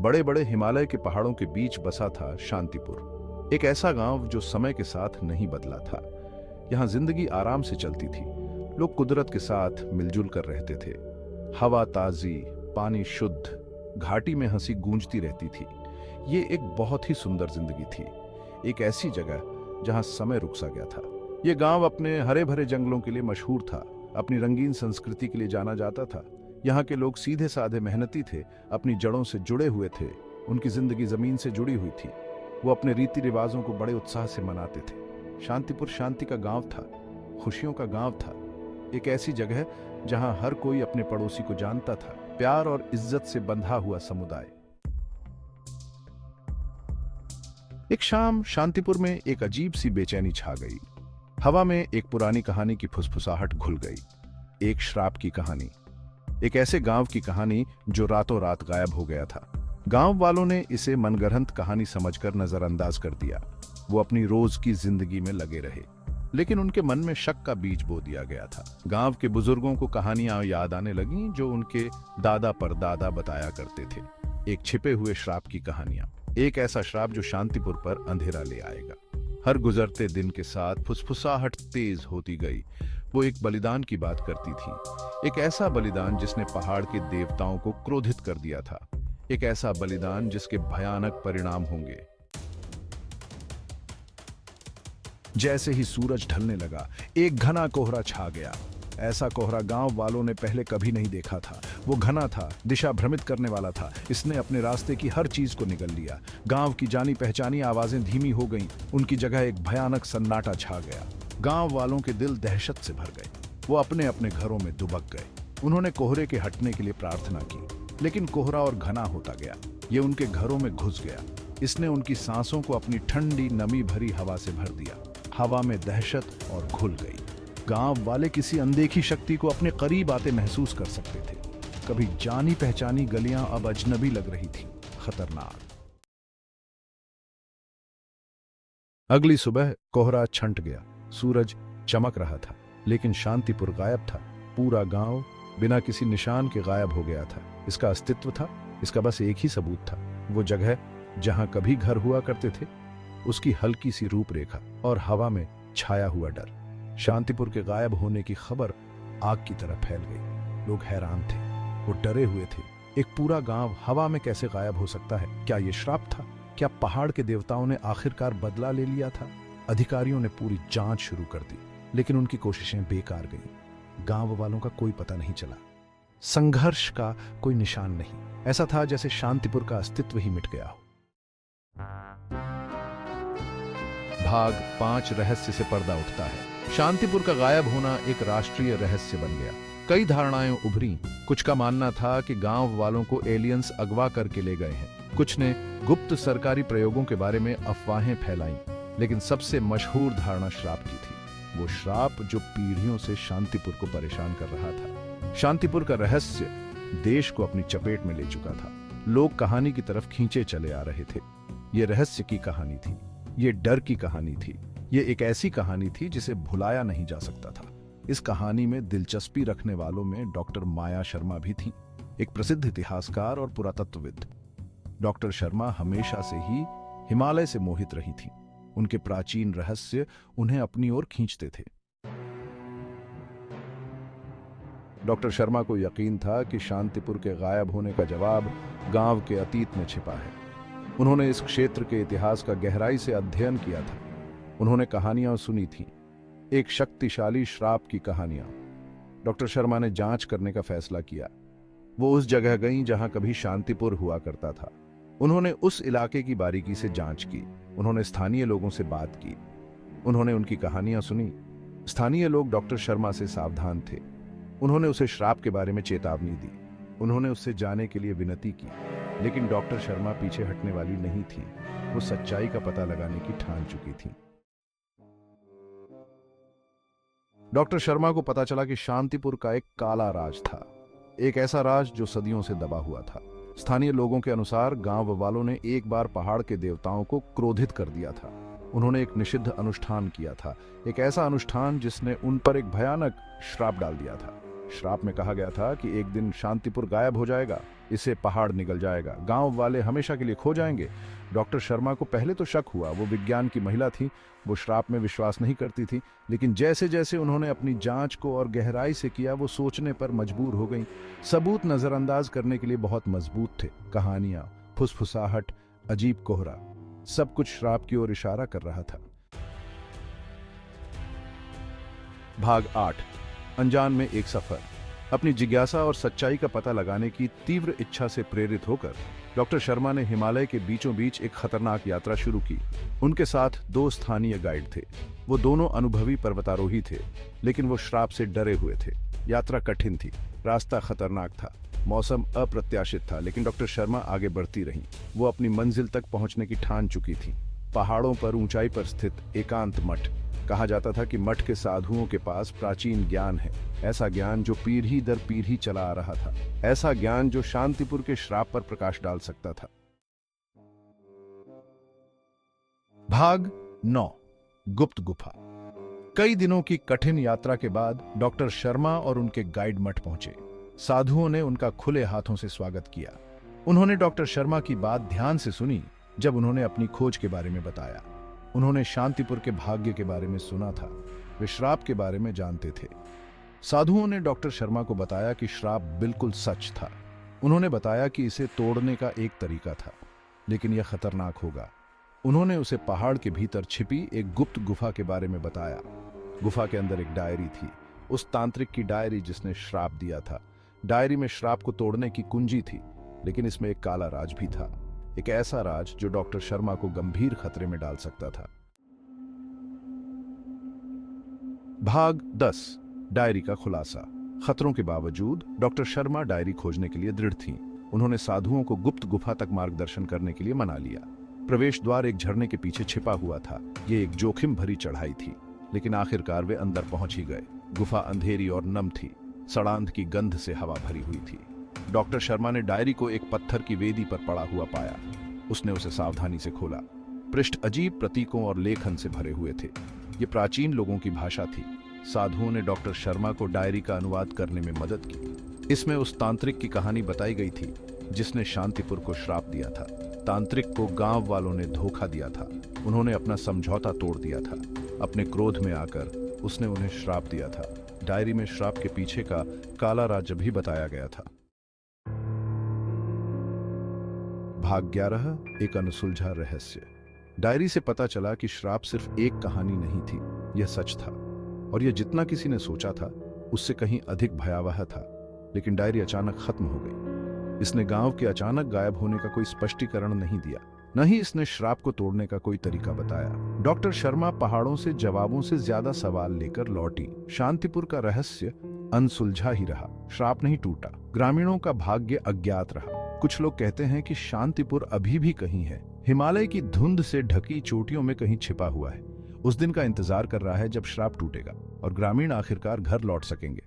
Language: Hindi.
बड़े बड़े हिमालय के पहाड़ों के बीच बसा था शांतिपुर, एक ऐसा गांव जो समय के साथ नहीं बदला था। यहाँ जिंदगी आराम से चलती थी, लोग कुदरत के साथ मिलजुल कर रहते थे। हवा ताजी, पानी शुद्ध, घाटी में हंसी गूंजती रहती थी। ये एक बहुत ही सुंदर जिंदगी थी, एक ऐसी जगह जहां समय रुक सा गया था। ये गांव अपने हरे भरे जंगलों के लिए मशहूर था, अपनी रंगीन संस्कृति के लिए जाना जाता था। यहाँ के लोग सीधे साधे मेहनती थे, अपनी जड़ों से जुड़े हुए थे, उनकी जिंदगी जमीन से जुड़ी हुई थी। वो अपने रीति रिवाजों को बड़े उत्साह से मनाते थे। शांतिपुर शांति का गांव था, खुशियों का गांव था, एक ऐसी जगह जहां हर कोई अपने पड़ोसी को जानता था, प्यार और इज्जत से बंधा हुआ समुदाय। एक शाम शांतिपुर में एक अजीब सी बेचैनी छा गई। हवा में एक पुरानी कहानी की फुसफुसाहट घुल गई। एक श्राप की कहानी, एक ऐसे गांव की कहानी जो रातों रात गायब हो गया था। गांव वालों ने इसे मनगढ़ंत कहानी समझकर नजरअंदाज कर दिया। वो अपनी रोज की जिंदगी में लगे रहे, लेकिन उनके मन में शक का बीज बो दिया गया था। गांव के बुजुर्गों को कहानियां याद आने लगीं जो उनके दादा परदादा बताया करते थे। एक छिपे हुए श्राप की कहानियां, एक ऐसा श्राप जो शांतिपुर पर अंधेरा ले आएगा। हर गुजरते दिन के साथ फुसफुसाहट तेज होती गई। वो एक बलिदान की बात करती थी, एक ऐसा बलिदान जिसने पहाड़ के देवताओं को क्रोधित कर दिया था, एक ऐसा बलिदान जिसके भयानक परिणाम होंगे। जैसे ही सूरज ढलने लगा, एक घना कोहरा छा गया। ऐसा कोहरा गांव वालों ने पहले कभी नहीं देखा था। वो घना था, दिशा भ्रमित करने वाला था। इसने अपने रास्ते की हर चीज को निगल लिया। गांव की जानी पहचानी आवाजें धीमी हो गईं। उनकी जगह एक भयानक सन्नाटा छा गया। गांव वालों के दिल दहशत से भर गए। वो अपने अपने घरों में दुबक गए। उन्होंने कोहरे के हटने के लिए प्रार्थना की, लेकिन कोहरा और घना होता गया। ये उनके घरों में घुस गया। इसने उनकी सांसों को अपनी ठंडी नमी भरी हवा से भर दिया। हवा में दहशत और घुल गई। गांव वाले किसी अनदेखी शक्ति को अपने करीब आते महसूस कर सकते थे। कभी जानी पहचानी गलियां अब अजनबी लग रही थी, खतरनाक। अगली सुबह कोहरा छंट गया, सूरज चमक रहा था, लेकिन शांतिपुर गायब था। पूरा गांव बिना किसी निशान के गायब हो गया था। इसका अस्तित्व था, इसका बस एक ही सबूत था, वो जगह जहां कभी घर हुआ करते थे, उसकी हल्की सी रूपरेखा और हवा में छाया हुआ डर। शांतिपुर के गायब होने की खबर आग की तरह फैल गई। लोग हैरान थे, वो डरे हुए थे। एक पूरा गांव हवा में कैसे गायब हो सकता है? क्या ये श्राप था? क्या पहाड़ के देवताओं ने आखिरकार बदला ले लिया था? अधिकारियों ने पूरी जांच शुरू कर दी, लेकिन उनकी कोशिशें बेकार गईं। गांव वालों का कोई पता नहीं चला, संघर्ष का कोई निशान नहीं। ऐसा था जैसे शांतिपुर का अस्तित्व ही मिट गया हो। भाग 5 रहस्य से पर्दा उठता है। शांतिपुर का गायब होना एक राष्ट्रीय रहस्य बन गया। कई धारणाएं उभरी। कुछ का मानना था कि गांव वालों को एलियंस अगवा करके ले गए हैं। कुछ ने गुप्त सरकारी प्रयोगों के बारे में अफवाहें फैलाईं। लेकिन सबसे मशहूर धारणा श्राप की थी, वो श्राप जो पीढ़ियों से शांतिपुर को परेशान कर रहा था। शांतिपुर का रहस्य देश को अपनी चपेट में ले चुका था। लोग कहानी की तरफ खींचे चले आ रहे थे। ये रहस्य की कहानी थी, ये डर की कहानी थी, ये एक ऐसी कहानी थी जिसे भुलाया नहीं जा सकता था। इस कहानी में दिलचस्पी रखने वालों में डॉक्टर माया शर्मा भी थी, एक प्रसिद्ध इतिहासकार और पुरातत्वविद। डॉक्टर शर्मा हमेशा से ही हिमालय से मोहित रही थी। उनके प्राचीन रहस्य उन्हें अपनी ओर खींचते थे। डॉक्टर शर्मा को यकीन था कि शांतिपुर के गायब होने का जवाब गांव के अतीत में छिपा है। उन्होंने इस क्षेत्र के इतिहास का गहराई से अध्ययन किया था। उन्होंने कहानियां सुनी थीं, एक शक्तिशाली श्राप की कहानियां। डॉक्टर शर्मा ने जांच करने का फैसला किया। वो उस जगह गईं जहां कभी शांतिपुर हुआ करता था। उन्होंने उस इलाके की बारीकी से जांच की। उन्होंने स्थानीय लोगों से बात की। उन्होंने उनकी कहानियां सुनी। स्थानीय लोग डॉक्टर शर्मा से सावधान थे। उन्होंने उसे श्राप के बारे में चेतावनी दी। उन्होंने उससे जाने के लिए विनती की, लेकिन डॉक्टर शर्मा पीछे हटने वाली नहीं थी। वो सच्चाई का पता लगाने की ठान चुकी थी। डॉक्टर शर्मा को पता चला कि शांतिपुर का एक काला राज था, एक ऐसा राज जो सदियों से दबा हुआ था। स्थानीय लोगों के अनुसार गांव वालों ने एक बार पहाड़ के देवताओं को क्रोधित कर दिया था। उन्होंने एक निषिद्ध अनुष्ठान किया था, एक ऐसा अनुष्ठान जिसने उन पर एक भयानक श्राप डाल दिया था। श्राप में कहा गया था कि एक दिन शांतिपुर गायब हो जाएगा, इससे पहाड़ निगल जाएगा, गांव वाले हमेशा के लिए खो जाएंगे। डॉक्टर शर्मा को पहले तो शक हुआ, वो विज्ञान की महिला थी, वो श्राप में विश्वास नहीं करती थी, लेकिन जैसे जैसे उन्होंने अपनी जांच को और गहराई से किया, वो सोचने पर मजबूर हो गई। सबूत नजरअंदाज करने के लिए बहुत मजबूत थे, कहानियां, फुसफुसाहट, अजीब कोहरा, सब कुछ श्राप की ओर इशारा कर रहा था। भाग 8, अनजान में एक सफर। अपनी जिज्ञासा और सच्चाई का पता लगाने की तीव्र इच्छा से प्रेरित होकर डॉक्टर शर्मा ने हिमालय के बीचों बीच एक खतरनाक यात्रा शुरू की। उनके साथ 2 स्थानीय गाइड थे। वो दोनों अनुभवी पर्वतारोही थे, लेकिन वो श्राप से डरे हुए थे। यात्रा कठिन थी, रास्ता खतरनाक था, मौसम अप्रत्याशित था, लेकिन डॉक्टर शर्मा आगे बढ़ती रहीं। वो अपनी मंजिल तक पहुंचने की ठान चुकी थी। पहाड़ों पर ऊंचाई पर स्थित एकांत मठ। कहा जाता था कि मठ के साधुओं के पास प्राचीन ज्ञान है, ऐसा ज्ञान जो पीढ़ी दर पीढ़ी चला आ रहा था, ऐसा ज्ञान जो शांतिपुर के श्राप पर प्रकाश डाल सकता था। भाग 9, गुप्त गुफा। कई दिनों की कठिन यात्रा के बाद डॉक्टर शर्मा और उनके गाइड मठ पहुंचे। साधुओं ने उनका खुले हाथों से स्वागत किया। उन्होंने डॉक्टर शर्मा की बात ध्यान से सुनी जब उन्होंने अपनी खोज के बारे में बताया। उन्होंने शांतिपुर के भाग्य के बारे में सुना था, वे श्राप के बारे में जानते थे। साधुओं ने डॉक्टर शर्मा को बताया कि श्राप बिल्कुल सच था। उन्होंने बताया कि इसे तोड़ने का एक तरीका था, लेकिन यह खतरनाक होगा। उन्होंने उसे पहाड़ के भीतर छिपी एक गुप्त गुफा के बारे में बताया। गुफा के अंदर एक डायरी थी, उस तांत्रिक की डायरी जिसने श्राप दिया था। डायरी में श्राप को तोड़ने की कुंजी थी, लेकिन इसमें एक काला राज भी था, एक ऐसा राज जो डॉक्टर शर्मा को गंभीर खतरे में डाल सकता था। भाग 10, डायरी का खुलासा। खतरों के बावजूद डॉक्टर शर्मा डायरी खोजने के लिए दृढ़ थीं। उन्होंने साधुओं को गुप्त गुफा तक मार्गदर्शन करने के लिए मना लिया। प्रवेश द्वार एक झरने के पीछे छिपा हुआ था। ये एक जोखिम भरी चढ़ाई थी, लेकिन आखिरकार वे अंदर पहुंच ही गए। गुफा अंधेरी और नम थी, सड़ांध की गंध से हवा भरी हुई थी। डॉक्टर शर्मा ने डायरी को एक पत्थर की वेदी पर पड़ा हुआ पाया। उसने उसे सावधानी से खोला। पृष्ठ अजीब प्रतीकों और लेखन से भरे हुए थे। ये प्राचीन लोगों की भाषा थी। साधुओं ने डॉक्टर शर्मा को डायरी का अनुवाद करने में मदद की। इसमें उस तांत्रिक की कहानी बताई गई थी जिसने शांतिपुर को श्राप दिया था। तांत्रिक को गांव वालों ने धोखा दिया था। उन्होंने अपना समझौता तोड़ दिया था। अपने क्रोध में आकर उसने उन्हें श्राप दिया था। डायरी में श्राप के पीछे का काला राज भी बताया गया था। भाग 11, एक अनसुलझा रहस्य। डायरी से पता चला कि श्राप सिर्फ एक कहानी नहीं थी, यह सच था, और यह जितना किसी ने सोचा था उससे कहीं अधिक भयावह था। लेकिन डायरी अचानक खत्म हो गई। इसने गांव के अचानक गायब होने का कोई स्पष्टीकरण नहीं दिया, न ही इसने श्राप को तोड़ने का कोई तरीका बताया। डॉक्टर शर्मा पहाड़ों से जवाबों से ज्यादा सवाल लेकर लौटी। शांतिपुर का रहस्य अनसुलझा ही रहा। श्राप नहीं टूटा, ग्रामीणों का भाग्य अज्ञात रहा। कुछ लोग कहते हैं कि शांतिपुर अभी भी कहीं है, हिमालय की धुंध से ढकी चोटियों में कहीं छिपा हुआ है। उस दिन का इंतजार कर रहा है जब श्राप टूटेगा और ग्रामीण आखिरकार घर लौट सकेंगे।